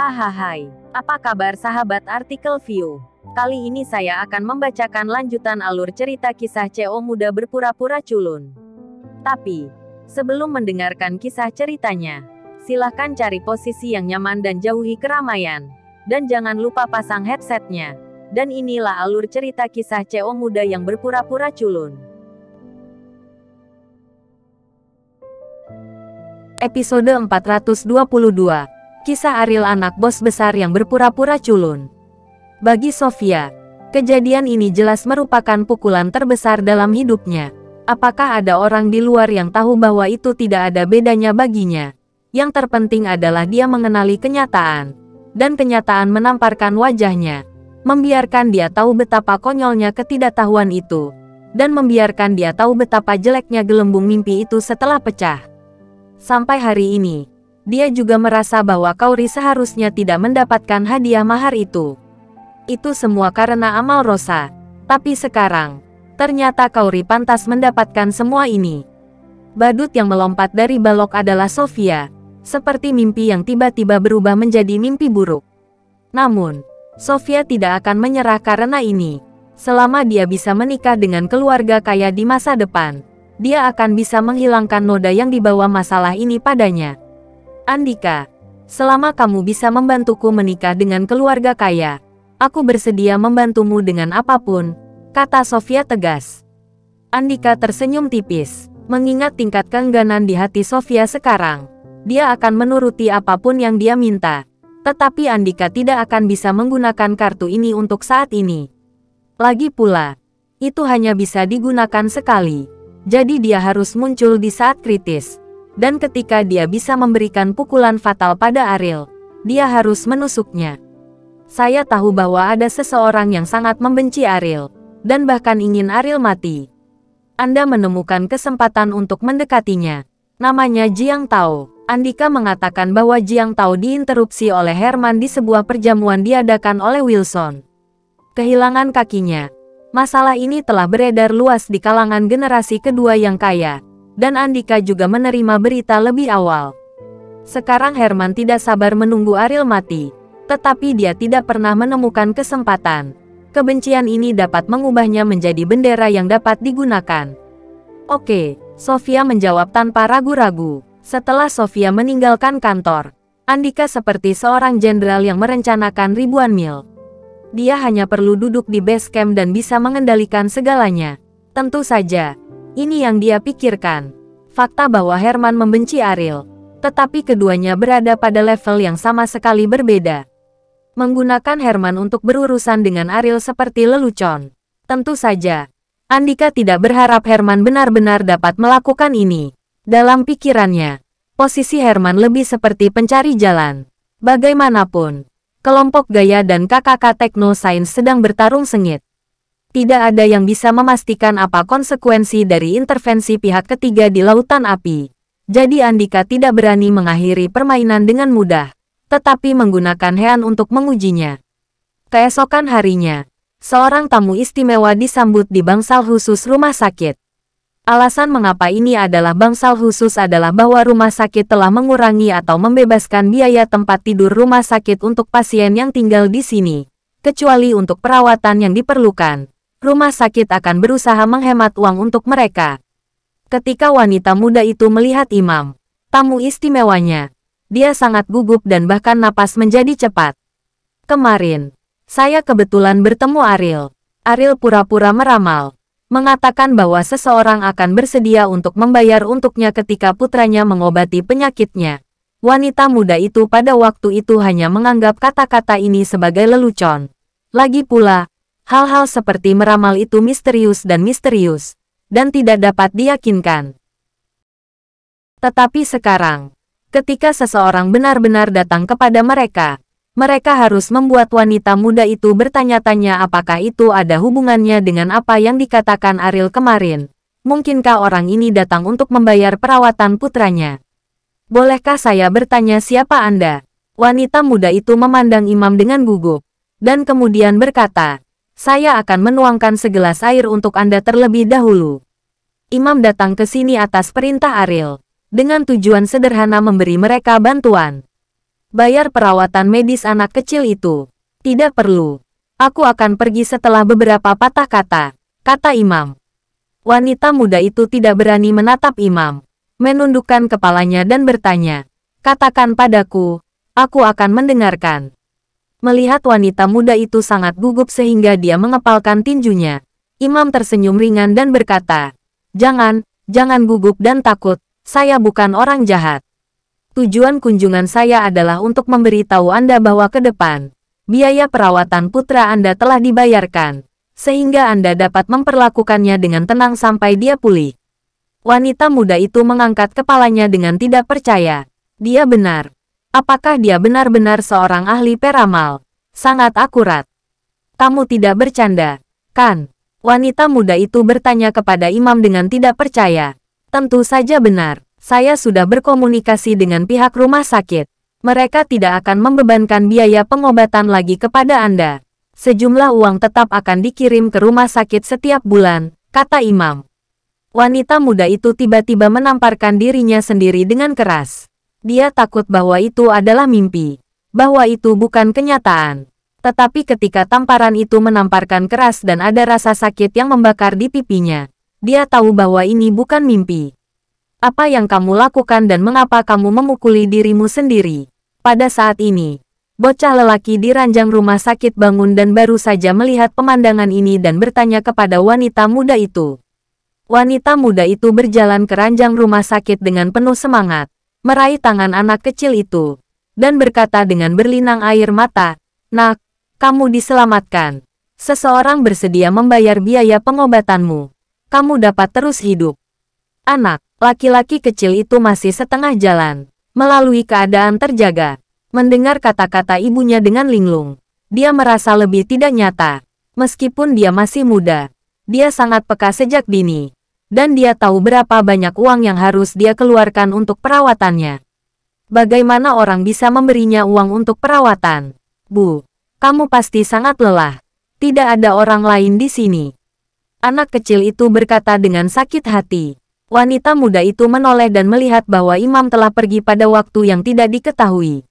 Hahaha, apa kabar sahabat artikel view? Kali ini saya akan membacakan lanjutan alur cerita kisah CO muda berpura-pura culun. Tapi, sebelum mendengarkan kisah ceritanya, silahkan cari posisi yang nyaman dan jauhi keramaian. Dan jangan lupa pasang headsetnya. Dan inilah alur cerita kisah CO muda yang berpura-pura culun. Episode 422. Kisah Ariel anak bos besar yang berpura-pura culun. Bagi Sofia, kejadian ini jelas merupakan pukulan terbesar dalam hidupnya. Apakah ada orang di luar yang tahu bahwa itu tidak ada bedanya baginya? Yang terpenting adalah dia mengenali kenyataan. Dan kenyataan menamparkan wajahnya. Membiarkan dia tahu betapa konyolnya ketidaktahuan itu. Dan membiarkan dia tahu betapa jeleknya gelembung mimpi itu setelah pecah. Sampai hari ini, dia juga merasa bahwa Kauri seharusnya tidak mendapatkan hadiah mahar itu. Itu semua karena amal Rosa. Tapi sekarang, ternyata Kauri pantas mendapatkan semua ini. Badut yang melompat dari balok adalah Sofia. Seperti mimpi yang tiba-tiba berubah menjadi mimpi buruk. Namun, Sofia tidak akan menyerah karena ini. Selama dia bisa menikah dengan keluarga kaya di masa depan, dia akan bisa menghilangkan noda yang dibawa masalah ini padanya. Andika, selama kamu bisa membantuku menikah dengan keluarga kaya, aku bersedia membantumu dengan apapun, kata Sofia tegas. Andika tersenyum tipis, mengingat tingkat keengganan di hati Sofia sekarang. Dia akan menuruti apapun yang dia minta. Tetapi Andika tidak akan bisa menggunakan kartu ini untuk saat ini. Lagi pula, itu hanya bisa digunakan sekali. Jadi dia harus muncul di saat kritis. Dan ketika dia bisa memberikan pukulan fatal pada Ariel, dia harus menusuknya. Saya tahu bahwa ada seseorang yang sangat membenci Ariel, dan bahkan ingin Ariel mati. Anda menemukan kesempatan untuk mendekatinya. Namanya Jiang Tao. Andika mengatakan bahwa Jiang Tao diinterupsi oleh Herman di sebuah perjamuan diadakan oleh Wilson. Kehilangan kakinya. Masalah ini telah beredar luas di kalangan generasi kedua yang kaya. Dan Andika juga menerima berita lebih awal. Sekarang Herman tidak sabar menunggu Ariel mati. Tetapi dia tidak pernah menemukan kesempatan. Kebencian ini dapat mengubahnya menjadi bendera yang dapat digunakan. Oke, Sofia menjawab tanpa ragu-ragu. Setelah Sofia meninggalkan kantor, Andika seperti seorang jenderal yang merencanakan ribuan mil. Dia hanya perlu duduk di base camp dan bisa mengendalikan segalanya. Tentu saja, ini yang dia pikirkan. Fakta bahwa Herman membenci Ariel, tetapi keduanya berada pada level yang sama sekali berbeda. Menggunakan Herman untuk berurusan dengan Ariel seperti lelucon. Tentu saja, Andika tidak berharap Herman benar-benar dapat melakukan ini. Dalam pikirannya, posisi Herman lebih seperti pencari jalan. Bagaimanapun, kelompok Gaya dan KKK Teknosains sedang bertarung sengit. Tidak ada yang bisa memastikan apa konsekuensi dari intervensi pihak ketiga di Lautan Api. Jadi Andika tidak berani mengakhiri permainan dengan mudah, tetapi menggunakan Hean untuk mengujinya. Keesokan harinya, seorang tamu istimewa disambut di bangsal khusus rumah sakit. Alasan mengapa ini adalah bangsal khusus adalah bahwa rumah sakit telah mengurangi atau membebaskan biaya tempat tidur rumah sakit untuk pasien yang tinggal di sini. Kecuali untuk perawatan yang diperlukan, rumah sakit akan berusaha menghemat uang untuk mereka. Ketika wanita muda itu melihat Imam, tamu istimewanya, dia sangat gugup dan bahkan napas menjadi cepat. Kemarin, saya kebetulan bertemu Ariel. Ariel pura-pura meramal. Mengatakan bahwa seseorang akan bersedia untuk membayar untuknya ketika putranya mengobati penyakitnya. Wanita muda itu pada waktu itu hanya menganggap kata-kata ini sebagai lelucon. Lagi pula, hal-hal seperti meramal itu misterius, dan tidak dapat diyakinkan. Tetapi sekarang, ketika seseorang benar-benar datang kepada mereka, mereka harus membuat wanita muda itu bertanya-tanya apakah itu ada hubungannya dengan apa yang dikatakan Ariel kemarin. Mungkinkah orang ini datang untuk membayar perawatan putranya? Bolehkah saya bertanya siapa Anda? Wanita muda itu memandang Imam dengan gugup, dan kemudian berkata, saya akan menuangkan segelas air untuk Anda terlebih dahulu. Imam datang ke sini atas perintah Ariel, dengan tujuan sederhana memberi mereka bantuan. Bayar perawatan medis anak kecil itu. Tidak perlu. Aku akan pergi setelah beberapa patah kata, kata Imam. Wanita muda itu tidak berani menatap Imam, menundukkan kepalanya dan bertanya, katakan padaku, aku akan mendengarkan. Melihat wanita muda itu sangat gugup sehingga dia mengepalkan tinjunya, Imam tersenyum ringan dan berkata, jangan gugup dan takut, saya bukan orang jahat. Tujuan kunjungan saya adalah untuk memberitahu Anda bahwa ke depan, biaya perawatan putra Anda telah dibayarkan, sehingga Anda dapat memperlakukannya dengan tenang sampai dia pulih. Wanita muda itu mengangkat kepalanya dengan tidak percaya. Dia benar. Apakah dia benar-benar seorang ahli peramal? Sangat akurat. Kamu tidak bercanda, kan? Wanita muda itu bertanya kepada Imam dengan tidak percaya. Tentu saja benar. Saya sudah berkomunikasi dengan pihak rumah sakit. Mereka tidak akan membebankan biaya pengobatan lagi kepada Anda. Sejumlah uang tetap akan dikirim ke rumah sakit setiap bulan, kata Imam. Wanita muda itu tiba-tiba menamparkan dirinya sendiri dengan keras. Dia takut bahwa itu adalah mimpi, bahwa itu bukan kenyataan. Tetapi ketika tamparan itu menamparkan keras dan ada rasa sakit yang membakar di pipinya, dia tahu bahwa ini bukan mimpi. Apa yang kamu lakukan dan mengapa kamu memukuli dirimu sendiri? Pada saat ini, bocah lelaki di ranjang rumah sakit bangun dan baru saja melihat pemandangan ini dan bertanya kepada wanita muda itu. Wanita muda itu berjalan ke ranjang rumah sakit dengan penuh semangat, meraih tangan anak kecil itu, dan berkata dengan berlinang air mata, "Nak, kamu diselamatkan. Seseorang bersedia membayar biaya pengobatanmu. Kamu dapat terus hidup." Anak laki-laki kecil itu masih setengah jalan, melalui keadaan terjaga. Mendengar kata-kata ibunya dengan linglung, dia merasa lebih tidak nyata. Meskipun dia masih muda, dia sangat peka sejak dini, dan dia tahu berapa banyak uang yang harus dia keluarkan untuk perawatannya. Bagaimana orang bisa memberinya uang untuk perawatan? Bu, kamu pasti sangat lelah. Tidak ada orang lain di sini. Anak kecil itu berkata dengan sakit hati. Wanita muda itu menoleh dan melihat bahwa Imam telah pergi pada waktu yang tidak diketahui.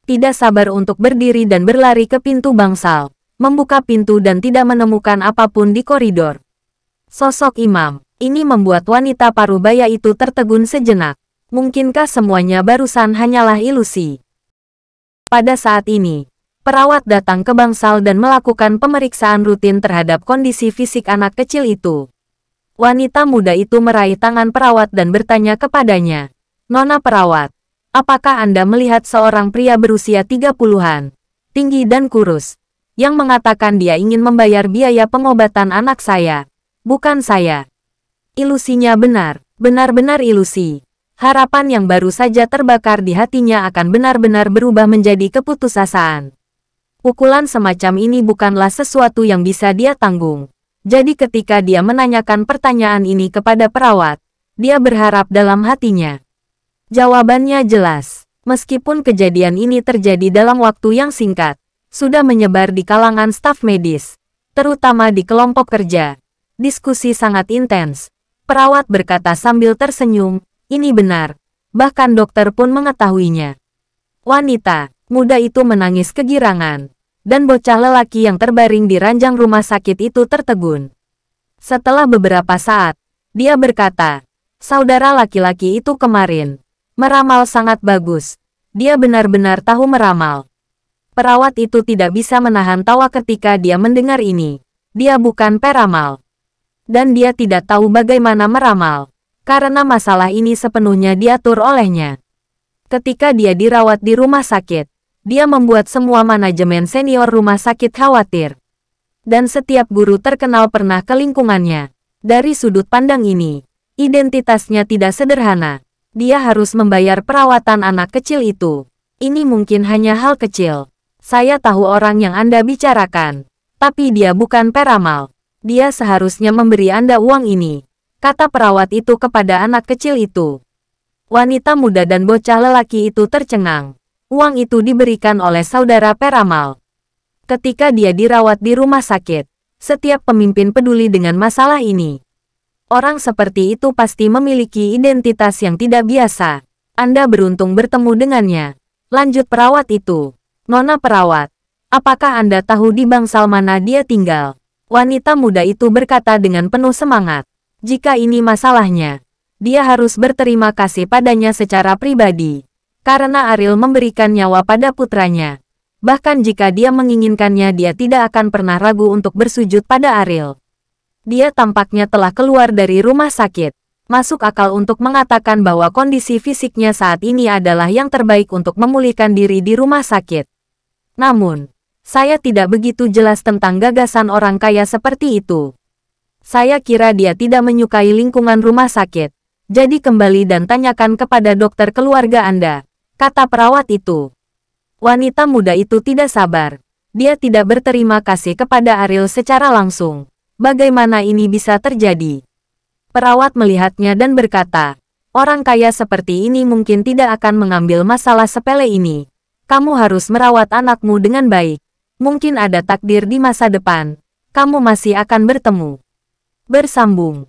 Tidak sabar untuk berdiri dan berlari ke pintu bangsal, membuka pintu dan tidak menemukan apapun di koridor. Sosok Imam, ini membuat wanita parubaya itu tertegun sejenak. Mungkinkah semuanya barusan hanyalah ilusi? Pada saat ini, perawat datang ke bangsal dan melakukan pemeriksaan rutin terhadap kondisi fisik anak kecil itu. Wanita muda itu meraih tangan perawat dan bertanya kepadanya, "Nona perawat, apakah Anda melihat seorang pria berusia 30-an, tinggi dan kurus, yang mengatakan dia ingin membayar biaya pengobatan anak saya? Bukan saya." Ilusinya benar, benar-benar ilusi. Harapan yang baru saja terbakar di hatinya akan benar-benar berubah menjadi keputusasaan. Pukulan semacam ini bukanlah sesuatu yang bisa dia tanggung. Jadi ketika dia menanyakan pertanyaan ini kepada perawat, dia berharap dalam hatinya. Jawabannya jelas. Meskipun kejadian ini terjadi dalam waktu yang singkat, sudah menyebar di kalangan staf medis, terutama di kelompok kerja. Diskusi sangat intens. Perawat berkata sambil tersenyum, "Ini benar. Bahkan dokter pun mengetahuinya." Wanita muda itu menangis kegirangan, dan bocah lelaki yang terbaring di ranjang rumah sakit itu tertegun. Setelah beberapa saat, dia berkata, "Saudara laki-laki itu kemarin meramal sangat bagus. Dia benar-benar tahu meramal." Perawat itu tidak bisa menahan tawa ketika dia mendengar ini. Dia bukan peramal. Dan dia tidak tahu bagaimana meramal, karena masalah ini sepenuhnya diatur olehnya. Ketika dia dirawat di rumah sakit, dia membuat semua manajemen senior rumah sakit khawatir. Dan setiap guru terkenal pernah ke lingkungannya. Dari sudut pandang ini, identitasnya tidak sederhana. Dia harus membayar perawatan anak kecil itu. Ini mungkin hanya hal kecil. Saya tahu orang yang Anda bicarakan, tapi dia bukan peramal. Dia seharusnya memberi Anda uang ini, kata perawat itu kepada anak kecil itu. Wanita muda dan bocah lelaki itu tercengang. Uang itu diberikan oleh saudara peramal. Ketika dia dirawat di rumah sakit, setiap pemimpin peduli dengan masalah ini. Orang seperti itu pasti memiliki identitas yang tidak biasa. Anda beruntung bertemu dengannya. Lanjut perawat itu. Nona perawat, apakah Anda tahu di bangsal mana dia tinggal? Wanita muda itu berkata dengan penuh semangat. Jika ini masalahnya, dia harus berterima kasih padanya secara pribadi. Karena Ariel memberikan nyawa pada putranya. Bahkan jika dia menginginkannya, dia tidak akan pernah ragu untuk bersujud pada Ariel. Dia tampaknya telah keluar dari rumah sakit. Masuk akal untuk mengatakan bahwa kondisi fisiknya saat ini adalah yang terbaik untuk memulihkan diri di rumah sakit. Namun, saya tidak begitu jelas tentang gagasan orang kaya seperti itu. Saya kira dia tidak menyukai lingkungan rumah sakit. Jadi kembali dan tanyakan kepada dokter keluarga Anda, kata perawat itu. Wanita muda itu tidak sabar. Dia tidak berterima kasih kepada Ariel secara langsung. Bagaimana ini bisa terjadi? Perawat melihatnya dan berkata, orang kaya seperti ini mungkin tidak akan mengambil masalah sepele ini. Kamu harus merawat anakmu dengan baik. Mungkin ada takdir di masa depan. Kamu masih akan bertemu. Bersambung.